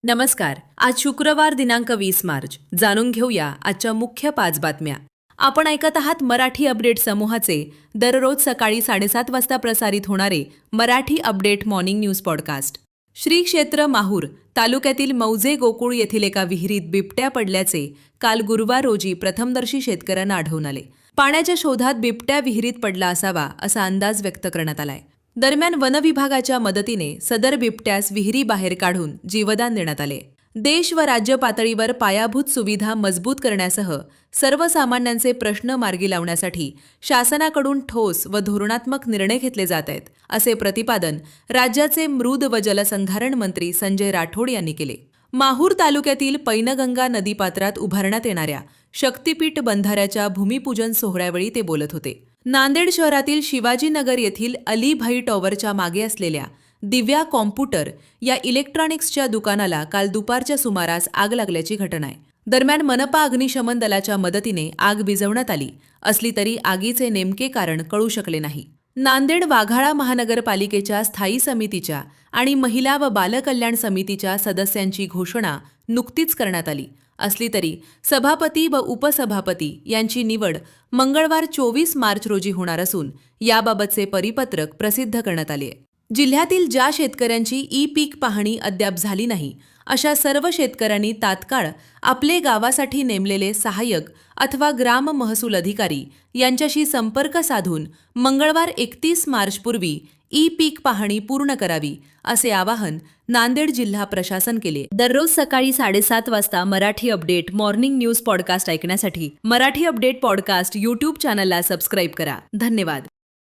नमस्कार. आज शुक्रवार दिनांक 20 मार्च. जाणून घेऊया आजच्या मुख्य 5 बातम्या. आपण ऐकत आहात मराठी अपडेट समूहाचे दररोज सकाळी 7:30 वाजता प्रसारित होणारे Marathi update morning news podcast. Shri क्षेत्र माहूर तालुक्यातील मौजे गोकुळ येथील एका विहिरीत बिबट्या पडल्याचे काल गुरुवार रोजी प्रथमदर्शी शेतकऱ्यांना आढळून आले. पाण्याच्या शोधात बिबट्या विहिरीत पडला असावा असा अंदाज व्यक्त करण्यात आलाय. दरम्यान वनविभागाच्या मदतीने सदर बिबट्यास विहिरी बाहेर काढून जीवदान देण्यात आले. देश व राज्य पातळीवर पायाभूत सुविधा मजबूत करण्यासह सर्वसामान्यांचे प्रश्न मार्गी लावण्यासाठी शासनाकडून ठोस व धोरणात्मक निर्णय घेतले जात आहेत, असे प्रतिपादन राज्याचे मृद व जलसंधारण मंत्री संजय राठोड यांनी केले. माहूर तालुक्यातील पैनगंगा नदीपात्रात उभारण्यात येणाऱ्या शक्तीपीठ बंधाऱ्याच्या भूमिपूजन सोहळ्यावेळी ते बोलत होते. नांदेड शहरातील शिवाजीनगर येथील अलीभाई टॉवरच्या मागे असलेल्या दिव्या कॉम्प्युटर या इलेक्ट्रॉनिक्सच्या दुकानाला काल दुपारच्या सुमारास आग लागल्याची घटना आहे. दरम्यान मनपा अग्निशमन दलाच्या मदतीने आग विझवण्यात आली असली तरी आगीचे नेमके कारण कळू शकले नाही. नांदेड वाघाळा महानगरपालिकेच्या स्थायी समितीच्या आणि महिला व बालकल्याण समितीच्या सदस्यांची घोषणा नुकतीच करण्यात आली असली तरी सभापती व उपसभापती यांची निवड मंगळवार 24 मार्च रोजी होणार असून याबाबतचे परिपत्रक प्रसिद्ध करण्यात आले आहे. जिल्ह्यातील ज्या शेतकऱ्यांची ई-पीक पाहणी अद्याप झाली नाही अशा सर्व शेतकऱ्यांनी तात्काळ आपले गावासाठी नेमलेले सहाय्यक अथवा ग्राम महसूल अधिकारी यांच्याशी संपर्क साधून मंगळवार 31 मार्चपूर्वी ई-पीक पाहणी पूर्ण करावी असे आवाहन नांदेड जिल्हा प्रशासन केले. दररोज सकाळी 7:30 वाजता Marathi update morning news podcast ऐकण्यासाठी मराठी अपडेट पॉडकास्ट यूट्यूब चॅनलला सबस्क्राईब करा. धन्यवाद.